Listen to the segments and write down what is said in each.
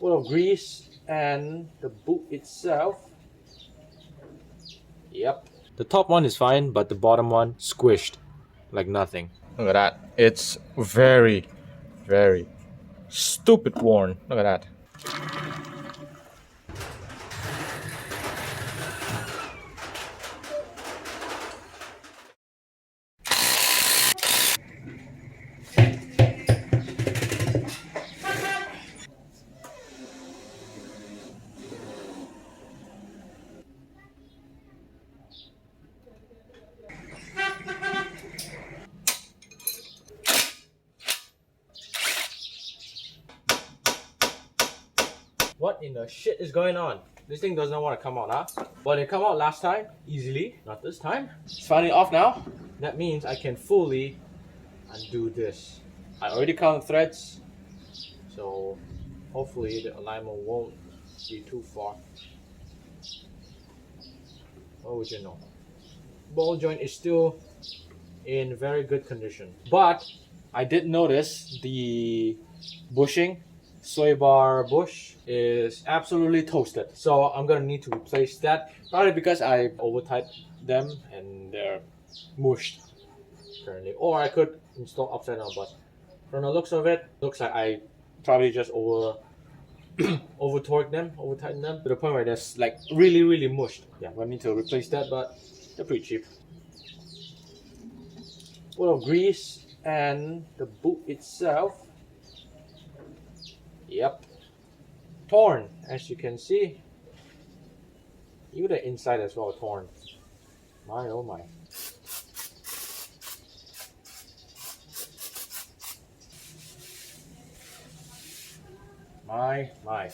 full of grease, and the boot itself, yep. The top one is fine, but the bottom one squished like nothing. Look at that. It's very, very stupid worn. Look at that. What in the shit is going on? This thing does not want to come out, huh? Well, it came out last time, easily. Not this time. It's finally off now. That means I can fully undo this. I already counted threads, so hopefully the alignment won't be too far. What would you know? Ball joint is still in very good condition. But I did notice the bushing, sway bar bush, is absolutely toasted. So I'm gonna need to replace that. Probably because I over-tightened them and they're mushed currently. Or I could install upside down, but from the looks of it, looks like I probably just over-tightened them to the point where they're like really mushed. Yeah, I need to replace that, but they're pretty cheap. Full of grease, and the boot itself, yep, torn, as you can see. Even the inside as well torn. My oh my. My.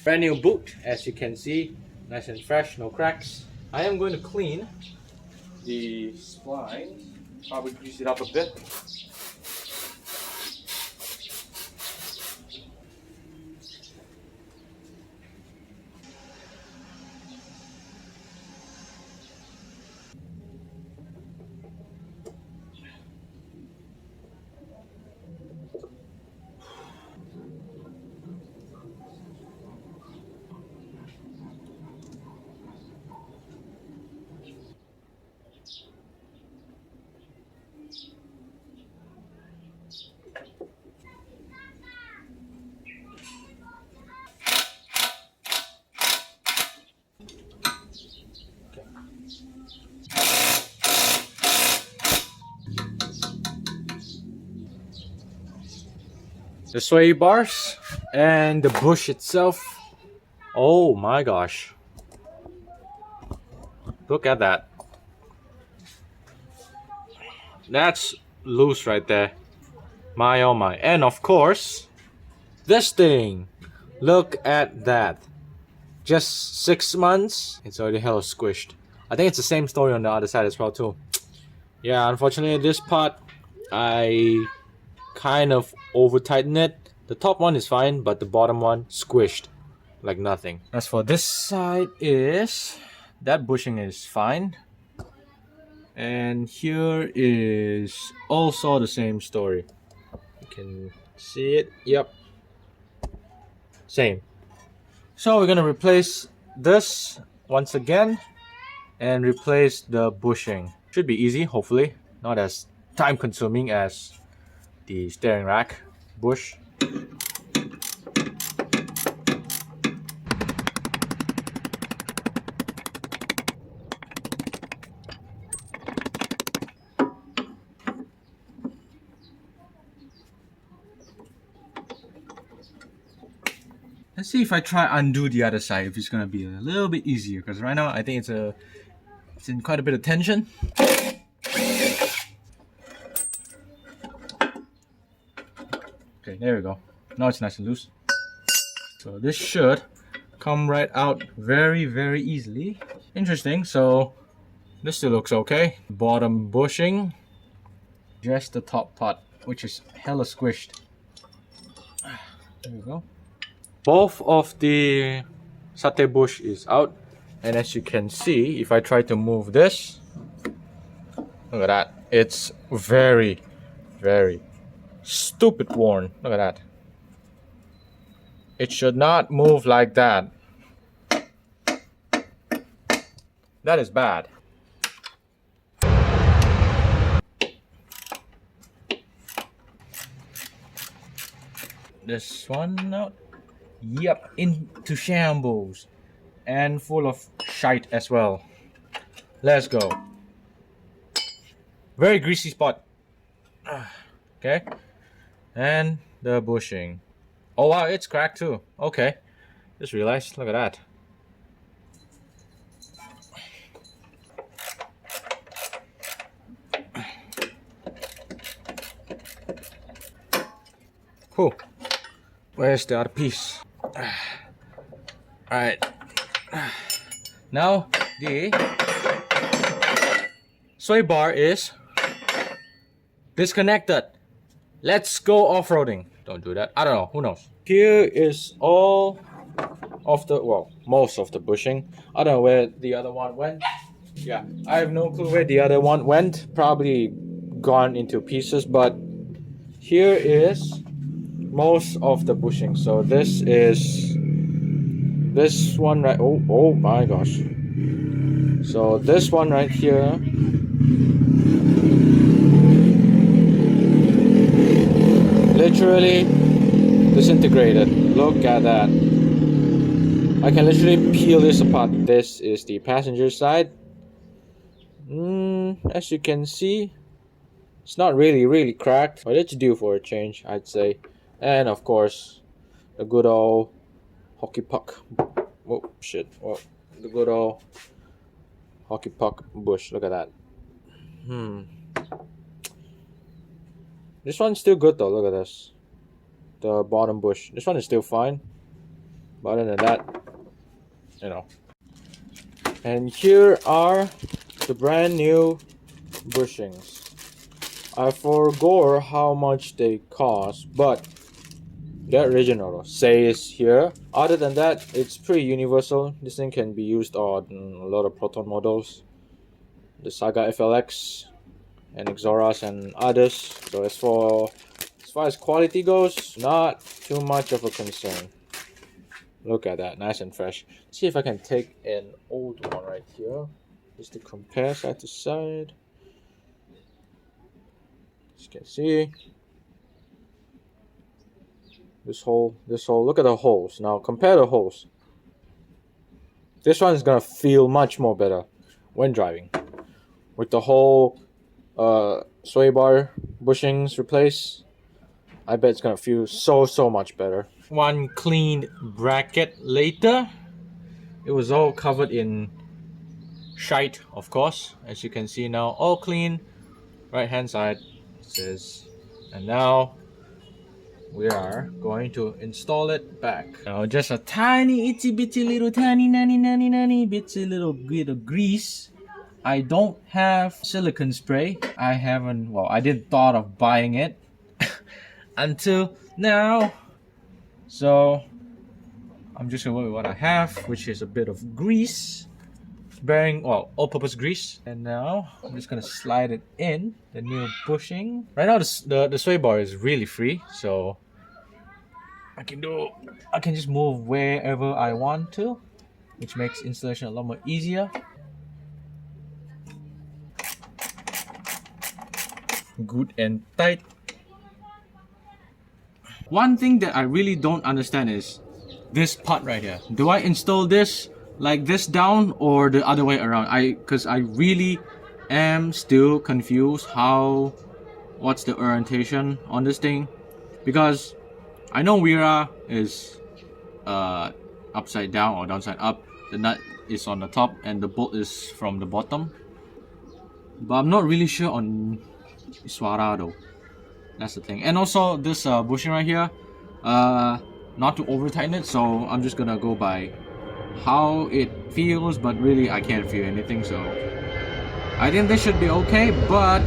Brand new boot, as you can see, nice and fresh, no cracks. I am going to clean the spline, probably grease it up a bit. The sway bars and the bush itself. Oh my gosh. Look at that. That's loose right there. My oh my. And of course, this thing. Look at that. Just 6 months, it's already hella squished. I think it's the same story on the other side as well too. Yeah, unfortunately this part, I kind of over tightened it. The top one is fine, but the bottom one squished like nothing. As for this side is, that bushing is fine. And here is also the same story. You can see it, yep. Same. So we're gonna replace this once again and replace the bushing. Should be easy, hopefully. Not as time consuming as the steering rack bush. Let's see if I try undo the other side, if it's gonna be a little bit easier, because right now I think it's in quite a bit of tension. Okay, there we go. Now it's nice and loose. So this should come right out very easily. Interesting. So this still looks okay. Bottom bushing, just the top part, which is hella squished. There we go. Both of the satay bush is out, and as you can see, if I try to move this, look at that. It's very stupid worn. Look at that. It should not move like that. That is bad. This one out. Yep, into shambles. And full of shite as well. Let's go. Very greasy spot. Okay. And the bushing. Oh wow, it's cracked too. Okay. Just realized, look at that. Cool. Where's the other piece? Alright. Now the sway bar is disconnected. Let's go off-roading. Don't do that. I don't know. Who knows? Here is all of the, well, most of the bushing. I don't know where the other one went. Yeah, I have no clue where the other one went. Probably gone into pieces, but here is most of the bushing. So this is this one right. Oh my gosh. So this one right here. Literally disintegrated. Look at that. I can literally peel this apart. This is the passenger side. As you can see, it's not really cracked, but it's due for a change, I'd say. And of course, the good old hockey puck. Oh shit! Well, the good old hockey puck bush. Look at that. This one's still good though. Look at this. The bottom bush. This one is still fine. But other than that, you know. And here are the brand new bushings. I forgot how much they cost, but the original says here. Other than that, it's pretty universal. This thing can be used on a lot of Proton models, the Saga FLX and Iswaras and others. So as far as quality goes, not too much of a concern. Look at that, nice and fresh. Let's see if I can take an old one right here, just to compare side to side. As you can see, this hole, look at the holes. Now compare the holes. This one is gonna feel much more better when driving. With the whole sway bar bushings replaced, I bet it's gonna feel so much better. One cleaned bracket later, it was all covered in shite, of course. As you can see now, all clean. Right hand side says, and now we are going to install it back. Now just a tiny itty bitty little tiny bitsy little bit of grease. I don't have silicone spray. I didn't thought of buying it until now. So I'm just gonna work with what I have, which is a bit of grease, all-purpose grease. And now I'm just gonna slide it in the new bushing. Right now the sway bar is really free, so I can just move wherever I want to, which makes installation a lot more easier. Good and tight. One thing that I really don't understand is this part right here. Do I install this like this down or the other way around? Because I really am still confused what's the orientation on this thing, because I know Wira is upside down or downside up. The nut is on the top and the bolt is from the bottom, but I'm not really sure on Iswara though. That's the thing. And also this bushing right here, not to over tighten it, so I'm just gonna go by how it feels, but really I can't feel anything, so I think this should be okay. But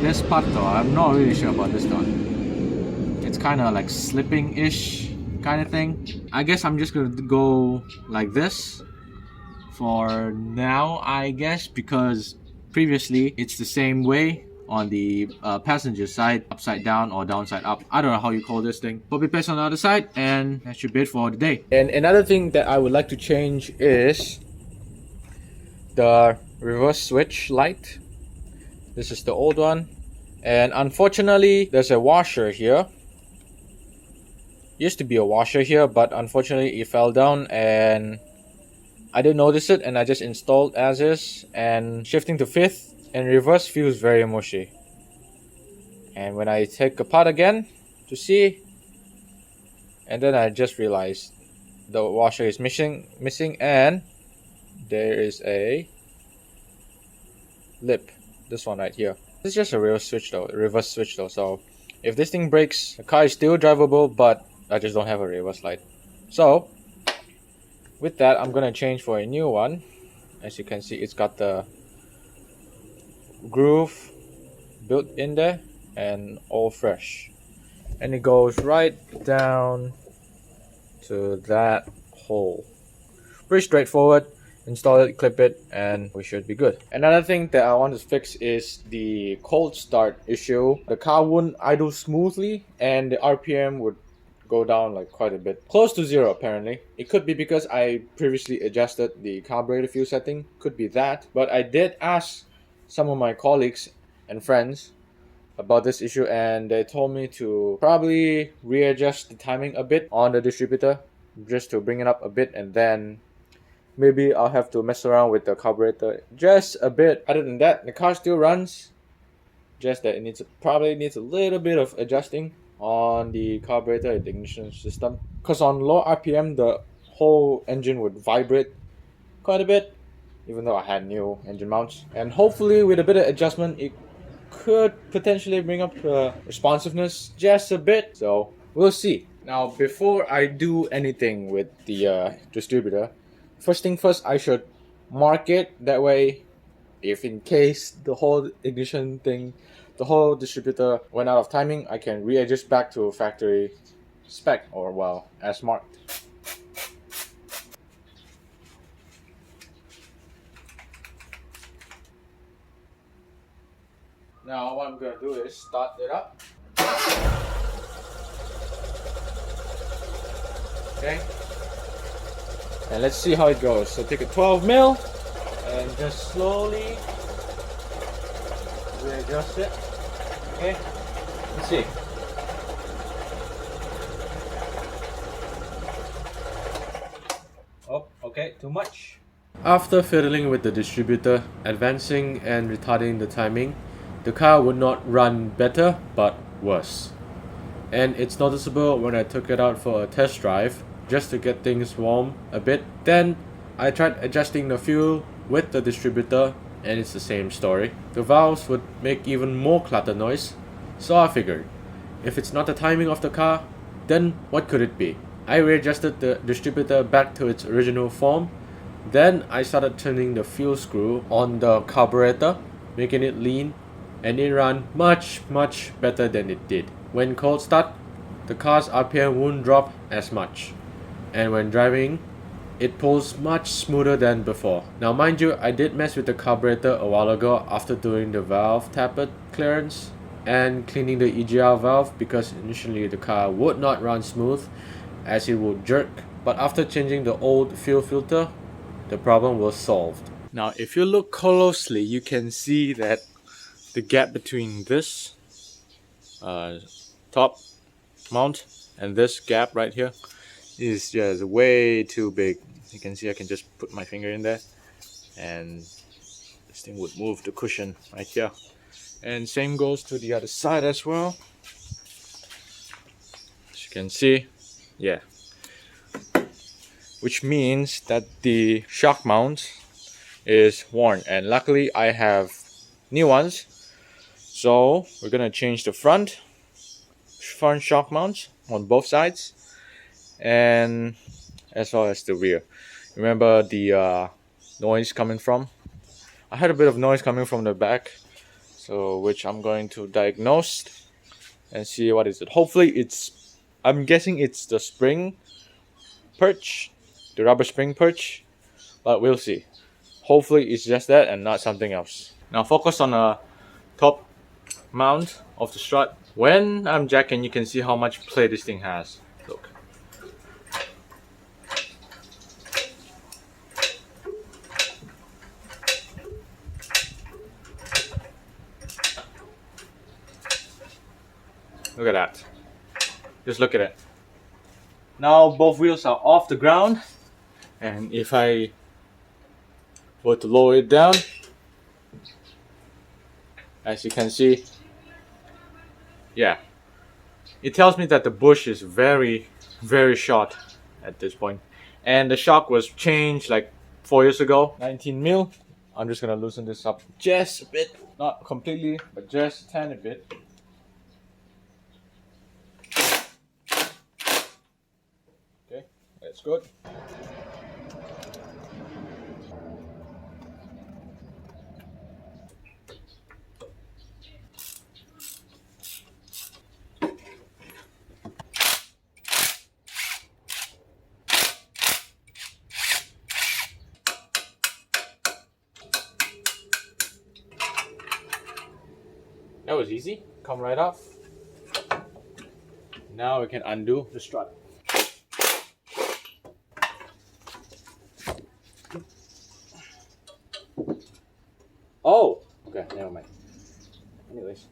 this part though, I'm not really sure about this one. It's kind of like slipping-ish kind of thing. I guess I'm just gonna go like this for now, I guess, because previously it's the same way on the passenger side, upside down or downside up. I don't know how you call this thing. Copy paste on the other side, and that should be it for the day. And another thing that I would like to change is the reverse switch light. This is the old one, and unfortunately there's a washer here. Used to be a washer here, but unfortunately it fell down and I didn't notice it, and I just installed as is. And shifting to fifth and reverse feels very mushy. And when I take apart again to see, and then I just realized the washer is missing, and there is a lip. This one right here. This is just a reverse switch though. So if this thing breaks, the car is still drivable, but I just don't have a reverse light. So with that, I'm gonna change for a new one. As you can see, it's got the groove built in there and all fresh, and it goes right down to that hole. Pretty straightforward. Install it, clip it, and we should be good. Another thing that I want to fix is the cold start issue. The car wouldn't idle smoothly and the RPM would go down like quite a bit, close to 0 apparently. It could be because I previously adjusted the carburetor fuel setting, could be that, but I did ask some of my colleagues and friends about this issue, and they told me to probably readjust the timing a bit on the distributor just to bring it up a bit, and then maybe I'll have to mess around with the carburetor just a bit. Other than that, the car still runs, just that it probably needs a little bit of adjusting on the carburetor and the ignition system, because on low RPM the whole engine would vibrate quite a bit, even though I had new engine mounts. And hopefully with a bit of adjustment it could potentially bring up responsiveness just a bit, so we'll see. Now before I do anything with the distributor, first thing first, I should mark it. That way, if in case the whole ignition thing, the whole distributor went out of timing, I can readjust back to factory spec, or well, as marked. Now what I'm going to do is start it up. Okay. And let's see how it goes. So take a 12 mil and just slowly readjust it. Okay, let's see. Oh, okay, too much. After fiddling with the distributor, advancing and retarding the timing, the car would not run better but worse. And it's noticeable when I took it out for a test drive just to get things warm a bit. Then I tried adjusting the fuel with the distributor and it's the same story. The valves would make even more clatter noise, so I figured, if it's not the timing of the car, then what could it be? I readjusted the distributor back to its original form. Then I started turning the fuel screw on the carburetor, making it lean, and it ran much better than it did. When cold start, the car's RPM won't drop as much, and when driving, it pulls much smoother than before. Now mind you, I did mess with the carburetor a while ago after doing the valve tappet clearance and cleaning the EGR valve, because initially the car would not run smooth as it would jerk, but after changing the old fuel filter, the problem was solved. Now if you look closely, you can see that the gap between this top mount and this gap right here is just way too big. You can see I can just put my finger in there and this thing would move the cushion right here. And same goes to the other side as well. As you can see, yeah. Which means that the shock mount is worn, and luckily I have new ones. So we're gonna change the front shock mounts on both sides, and as well as the rear. Remember the noise coming from? I had a bit of noise coming from the back, so which I'm going to diagnose and see what is it. Hopefully it's, I'm guessing it's the spring perch, the rubber spring perch, but we'll see. Hopefully it's just that and not something else. Now focus on the top mount of the strut. When I'm jacking, you can see how much play this thing has. Look. Look at that. Just look at it. Now both wheels are off the ground, and if I were to lower it down, as you can see, yeah, it tells me that the bush is very short at this point, and the shock was changed like 4 years ago. 19 mil. I'm just gonna loosen this up just a bit, not completely, but just a tiny bit. Okay, that's good. That was easy. Come right off. Now we can undo the strut. Oh, okay, never mind. Anyways,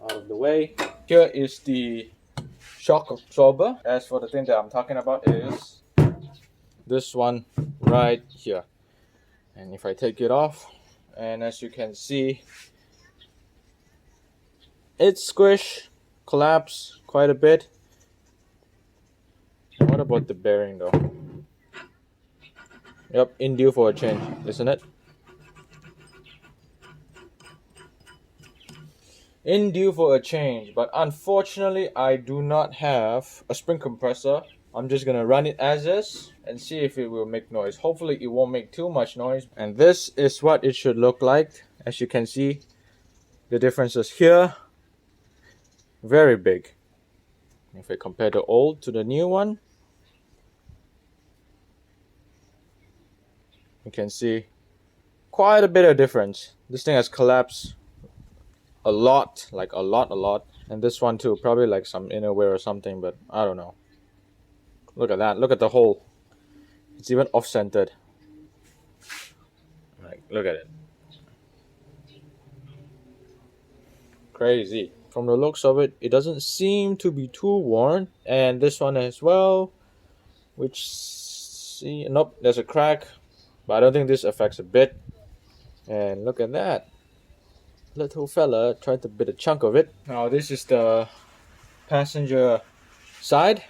out of the way. Here is the shock absorber. As for the thing that I'm talking about is this one right here. And if I take it off, and as you can see, it's squished, collapsed quite a bit. What about the bearing though? Yep, in due for a change, isn't it? In due for a change, but unfortunately I do not have a spring compressor. I'm just gonna run it as is and see if it will make noise. Hopefully it won't make too much noise. And this is what it should look like. As you can see, the differences here, very big. If I compare the old to the new one, you can see quite a bit of difference. This thing has collapsed a lot, like a lot. And this one too, probably like some inner wear or something, but I don't know. Look at that, look at the hole. It's even off-centered. Like, look at it. Crazy. From the looks of it, it doesn't seem to be too worn. And this one as well, which, see, nope, there's a crack, but I don't think this affects a bit. And look at that. Little fella tried to bit a chunk of it. Now this is the passenger side,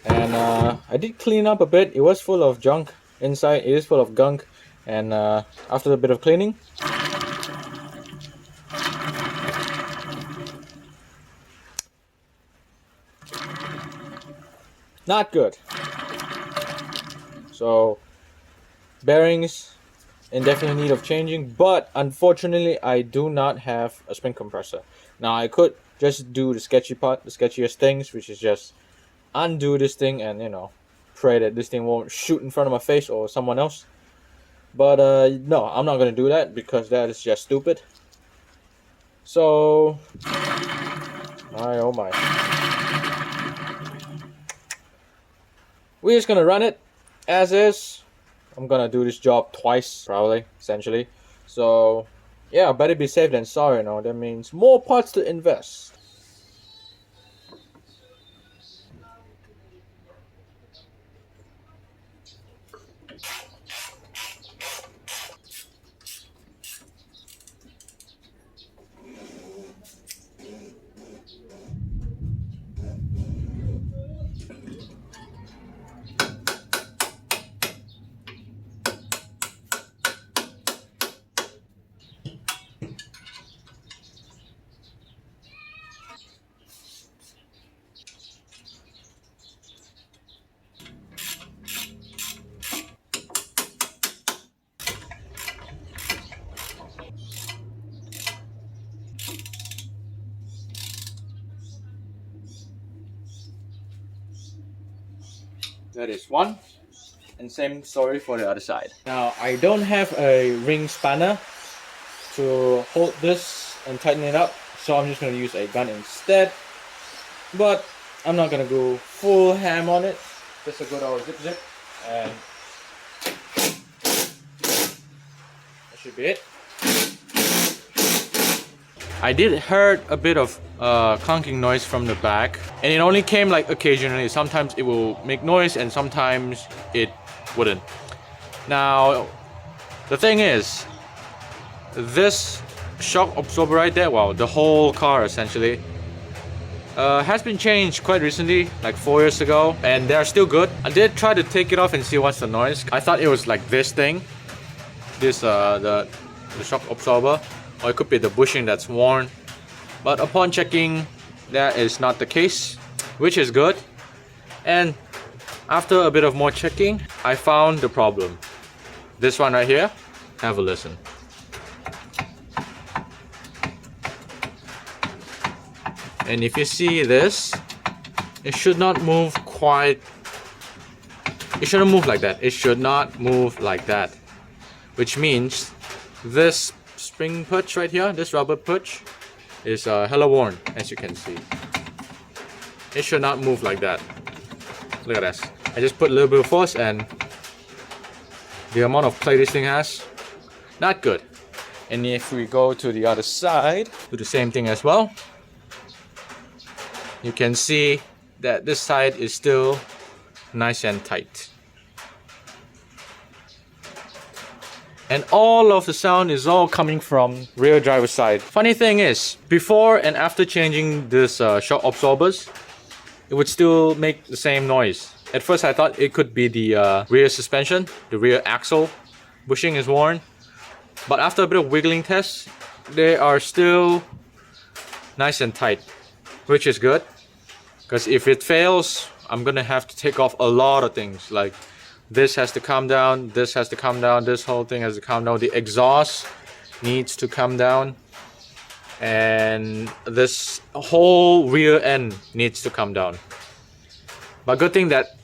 and I did clean up a bit. It was full of junk inside. It is full of gunk, and after a bit of cleaning, not good. So bearings in definite need of changing, but unfortunately I do not have a spring compressor. Now I could just do the sketchy part, the sketchiest things, which is just undo this thing and, you know, pray that this thing won't shoot in front of my face or someone else. But no, I'm not gonna do that because that is just stupid. So my oh my, we're just gonna run it as is. I'm gonna do this job twice, probably, essentially. So, yeah, better be safe than sorry, you know. That means more parts to invest. That is one. And same story for the other side. Now, I don't have a ring spanner to hold this and tighten it up. so I'm just gonna use a gun instead. But I'm not gonna go full ham on it. Just a good old zip, and that should be it. I did heard a bit of clunking noise from the back, and it only came like occasionally. Sometimes it will make noise and sometimes it wouldn't. Now the thing is, this shock absorber right there, well, the whole car essentially has been changed quite recently, like 4 years ago, and they're still good. I did try to take it off and see what's the noise. I thought it was like this thing, this the shock absorber, or it could be the bushing that's worn. But upon checking, that is not the case, which is good. And after a bit of more checking, I found the problem. This one right here. Have a listen. And if you see this, it should not move quite. It shouldn't move like that. It should not move like that. Which means this spring perch right here, this rubber perch, is hella worn, as you can see. It should not move like that. Look at this. I just put a little bit of force, and the amount of play this thing has, not good. And if we go to the other side, do the same thing as well. You can see that this side is still nice and tight. And all of the sound is all coming from rear driver side. Funny thing is, before and after changing this shock absorbers, it would still make the same noise. At first I thought it could be the rear suspension, the rear axle bushing is worn. But after a bit of wiggling tests, they are still nice and tight, which is good. Because if it fails, I'm gonna have to take off a lot of things. Like this has to come down, this has to come down, this whole thing has to come down. The exhaust needs to come down, and this whole rear end needs to come down. But good thing that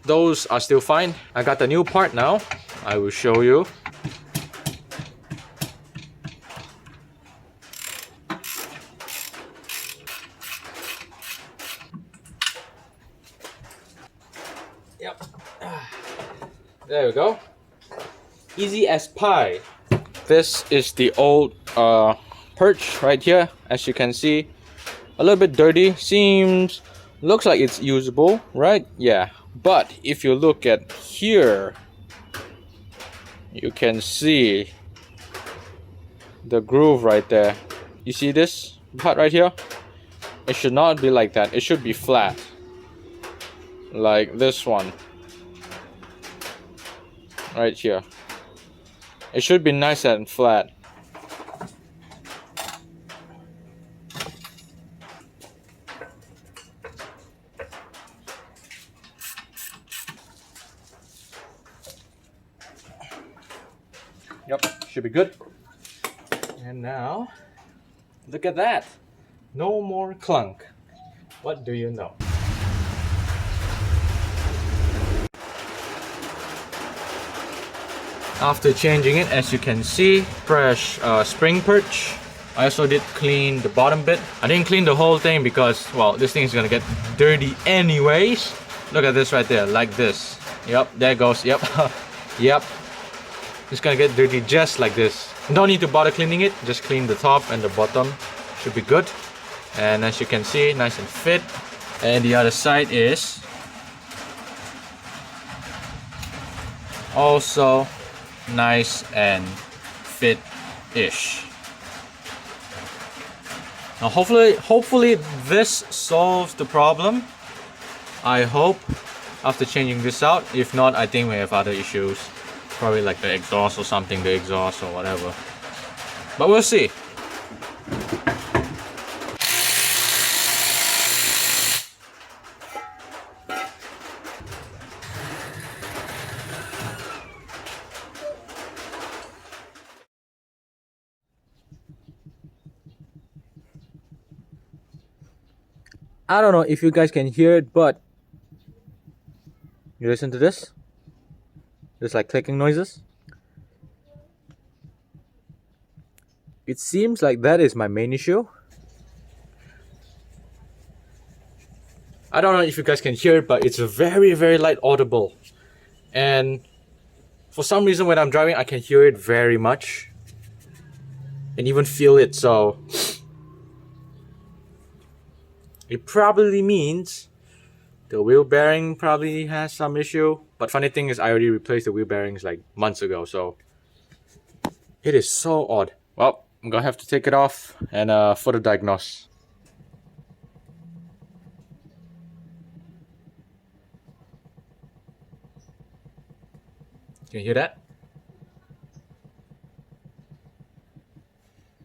those are still fine. I got the new part now. I will show you. Yep. There we go. Easy as pie. This is the old perch right here. As you can see, a little bit dirty. Looks like it's usable, right? Yeah. But if you look at here, you can see the groove right there. You see this part right here? It should not be like that. It should be flat. Like this one right here. It should be nice and flat. Yep, should be good. And now look at that. No more clunk. What do you know? After changing it, as you can see, fresh spring perch. I also did clean the bottom bit. I didn't clean the whole thing because, well, this thing is gonna get dirty anyways. Look at this right there, like this. Yep, there it goes. Yep. Yep. It's gonna get dirty just like this. Don't need to bother cleaning it. Just clean the top and the bottom. Should be good. And as you can see, nice and fit. And the other side is also nice and fit-ish. Now hopefully this solves the problem. I hope, after changing this out. If not, I think we have other issues. Probably like the exhaust or something, the exhaust or whatever. But we'll see. I don't know if you guys can hear it, but you listen to this. There's like clicking noises. It seems like that is my main issue. I don't know if you guys can hear it, but it's a very, very light audible. And for some reason when I'm driving, I can hear it very much. And even feel it, so it probably means the wheel bearing probably has some issue. But funny thing is I already replaced the wheel bearings like months ago, so it is so odd. Well, I'm gonna have to take it off and further diagnose. Can you hear that?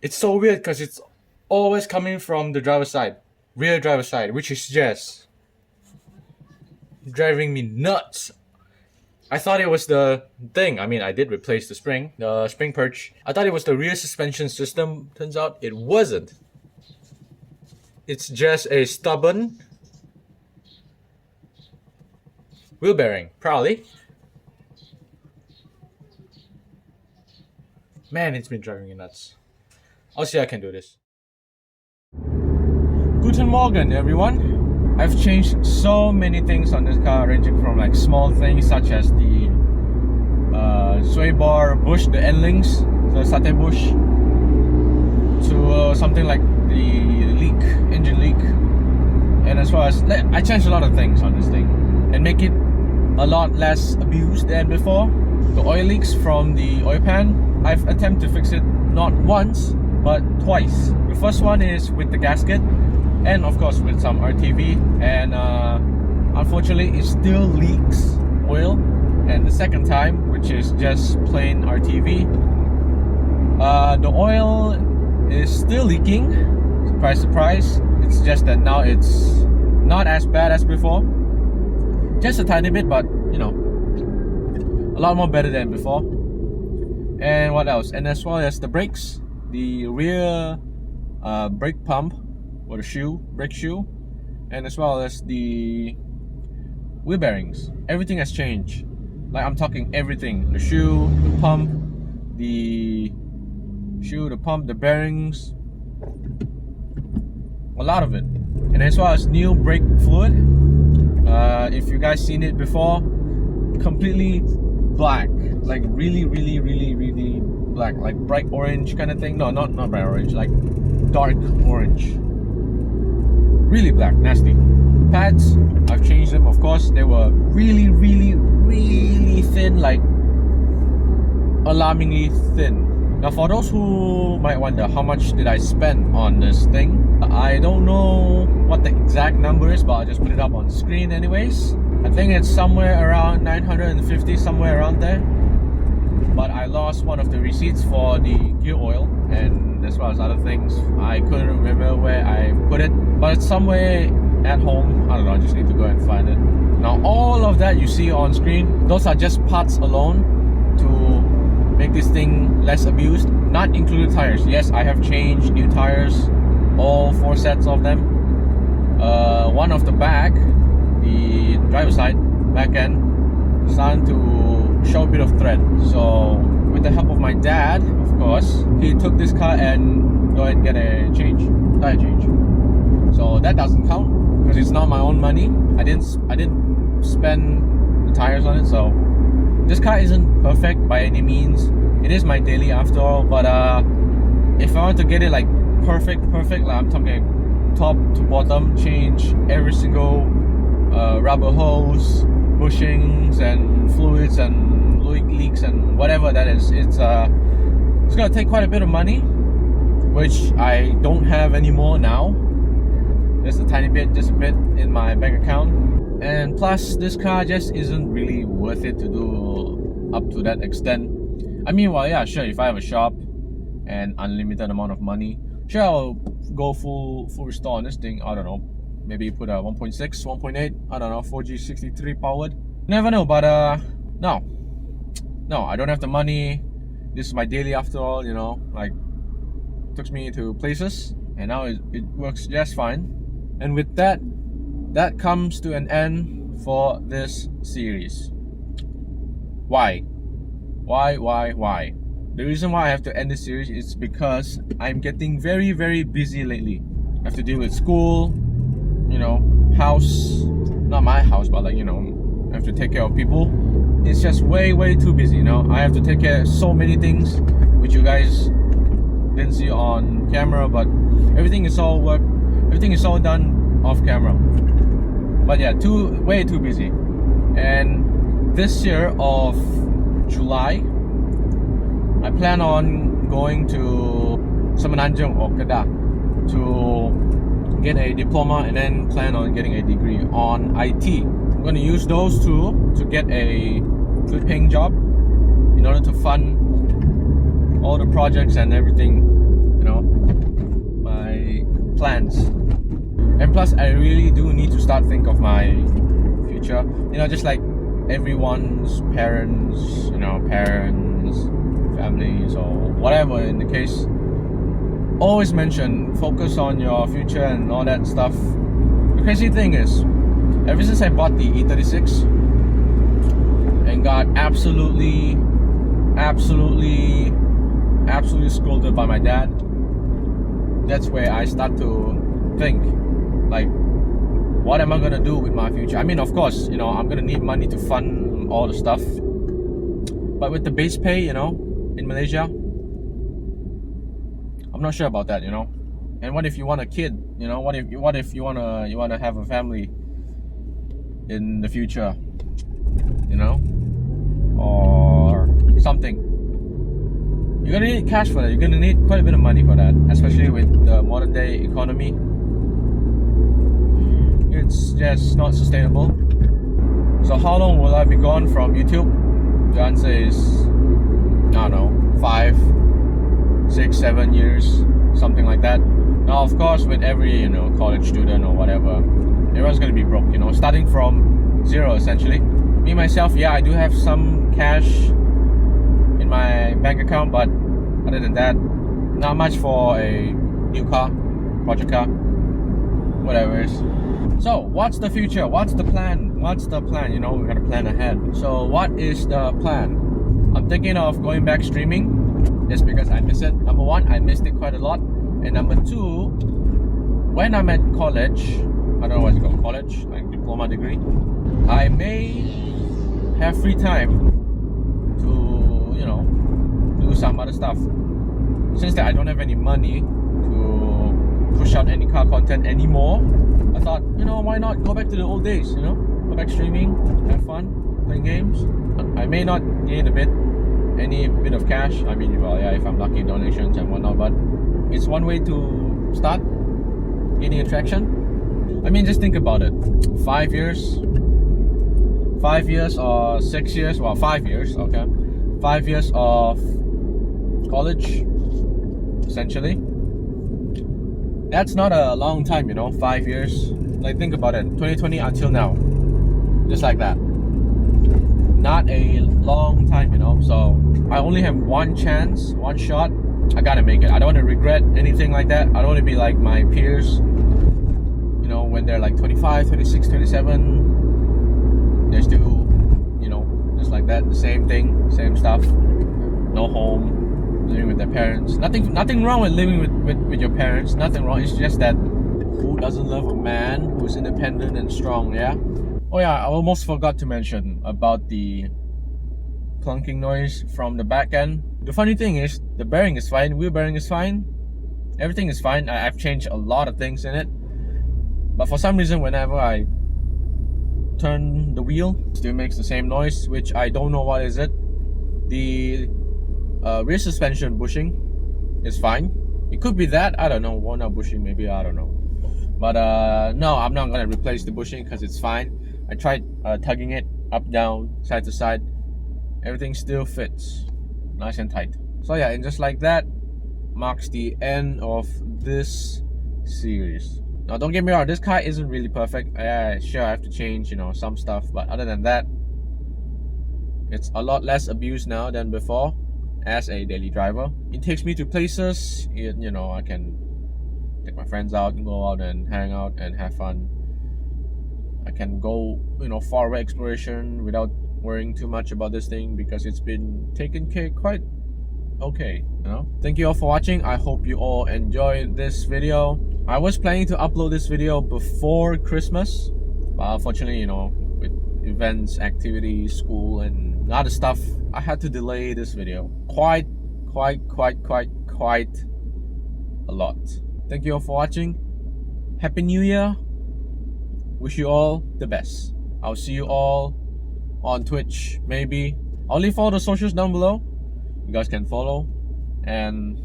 It's so weird because it's always coming from the driver's side, rear driver's side, which is just driving me nuts. I thought it was the thing. I mean, I did replace the spring perch. I thought it was the rear suspension system. Turns out it wasn't. It's just a stubborn wheel bearing, probably. Man, it's been driving me nuts. I'll see I can do this. Guten Morgen, everyone. I've changed so many things on this car, ranging from like small things such as the sway bar bush, the end links, the satay bush, to something like the engine leak, and as far as I changed a lot of things on this thing and make it a lot less abused than before. The oil leaks from the oil pan, I've attempted to fix it not once but twice. The first one is with the gasket and of course with some RTV, and unfortunately it still leaks oil. And the second time, which is just plain RTV, the oil is still leaking. Surprise, surprise. It's just that now it's not as bad as before. Just a tiny bit, but you know, a lot more better than before. And what else? And as well as the brakes, the rear brake pump or the brake shoe, and as well as the wheel bearings. Everything has changed. Like I'm talking everything. The shoe, the pump, the bearings, a lot of it. And as well as new brake fluid. If you guys seen it before, completely black, like really black, like bright orange kind of thing. No, not bright orange, like dark orange, really black, nasty. Pads, I've changed them, of course. They were really thin, like alarmingly thin. Now for those who might wonder how much did I spend on this thing, I don't know what the exact number is, but I'll just put it up on screen anyways. I think it's somewhere around 950, somewhere around there. But I lost one of the receipts for the gear oil, and as well as other things. I couldn't remember where I put it, but it's somewhere at home. I don't know, I just need to go and find it. Now all of that you see on screen, those are just parts alone to make this thing less abused, not included tires. Yes, I have changed new tires, all 4 sets of them. One of the back, the driver's side, back end, starting to show a bit of thread. So with the help of my dad, of course, he took this car and go and get a tire change. So that doesn't count because it's not my own money. I didn't spend the tires on it. So this car isn't perfect by any means. It is my daily after all, but if I want to get it like perfect, like I'm talking top to bottom, change every single rubber hose, bushings and fluids and leaks and whatever that is, it's gonna take quite a bit of money, which I don't have anymore now. Just a tiny bit, just a bit in my bank account. And plus this car just isn't really worth it to do up to that extent. I mean, well, yeah, sure, if I have a shop and unlimited amount of money, sure, I'll go full restore on this thing. I don't know, maybe put a 1.6, 1.8, I don't know, 4G63 powered. Never know, but no, I don't have the money. This is my daily after all, you know, like took me to places and now it works just fine. And with that comes to an end for this series. Why? The reason why I have to end this series is because I'm getting very busy lately. I have to deal with school, you know, house, not my house, but like, you know, I have to take care of people. It's just way too busy, you know. I have to take care of so many things, which you guys didn't see on camera, but everything is all done off camera. But yeah, way too busy. And this year of July, I plan on going to Semenanjung or Kedah to get a diploma and then plan on getting a degree on IT. I'm going to use those two to get a good paying job in order to fund all the projects and everything, you know, my plans. And plus, I really do need to start think of my future, you know, just like everyone's parents, you know, families or whatever in the case, always mention focus on your future and all that stuff. The crazy thing is, ever since I bought the E36 and got absolutely scolded by my dad, that's where I start to think, like, what am I gonna do with my future? I mean, of course, you know, I'm gonna need money to fund all the stuff, but with the base pay, you know, in Malaysia, I'm not sure about that, you know. And what if you want a kid, you know? What if you wanna have a family in the future, you know, or something? You're gonna need cash for that. You're gonna need quite a bit of money for that, especially with the modern day economy. It's just not sustainable. So how long will I be gone from YouTube? The answer is, I don't know, 5, 6, 7 years, something like that. Now, of course, with every, you know, college student or whatever, everyone's gonna be broke, you know, starting from zero essentially. Me myself, yeah, I do have some cash in my bank account, but other than that, not much for a new car, project car, whatever it is. So what's the future? What's the plan? You know, we gotta plan ahead. So what is the plan? I'm thinking of going back streaming just because I miss it. Number one, I missed it quite a lot. And number two, when I'm at college, I don't know what's it called, college, like diploma degree, I may have free time to, you know, do some other stuff. Since that I don't have any money to push out any car content anymore, I thought, you know, why not go back to the old days, you know? Go back streaming, have fun, playing games. I may not gain any bit of cash. I mean, well, yeah, if I'm lucky, donations and whatnot, but it's one way to start gaining attraction. I mean, just think about it. 5 years or 6 years, well, 5 years, okay. 5 years of college, essentially. That's not a long time, you know, 5 years. Like, think about it, 2020 until now, just like that. Not a long time, you know. So I only have one chance, one shot. I gotta make it. I don't want to regret anything like that. I don't want to be like my peers, you know, when they're like 25, 26, 27, they're still, you know, just like that, the same thing, same stuff, no home, living with their parents. Nothing wrong with living with your parents, nothing wrong. It's just that, who doesn't love a man who's independent and strong? Yeah. Oh yeah, I almost forgot to mention about the clunking noise from the back end. The funny thing is, the bearing is fine, wheel bearing is fine, everything is fine. I've changed a lot of things in it, but for some reason, whenever I turn the wheel, it still makes the same noise, which I don't know what is it. The rear suspension bushing is fine. It could be that, I don't know, worn out bushing maybe, I don't know. But no, I'm not gonna replace the bushing because it's fine. I tried tugging it up, down, side to side. Everything still fits nice and tight. So yeah, and just like that marks the end of this series. Now, don't get me wrong, this car isn't really perfect. Sure, I have to change, you know, some stuff, but other than that, it's a lot less abused now than before as a daily driver. It takes me to places, you know, I can take my friends out and go out and hang out and have fun. I can go, you know, far away exploration without worrying too much about this thing because it's been taken care quite okay, you know. Thank you all for watching. I hope you all enjoyed this video. I was planning to upload this video before Christmas, but unfortunately, you know, with events, activities, school, and other stuff, I had to delay this video quite a lot. Thank you all for watching. Happy New Year. Wish you all the best. I'll see you all on Twitch, maybe. I'll leave all the socials down below. You guys can follow. And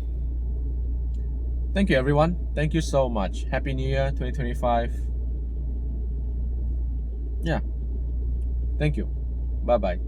thank you, everyone. Thank you so much. Happy New Year 2025. Yeah. Thank you. Bye-bye.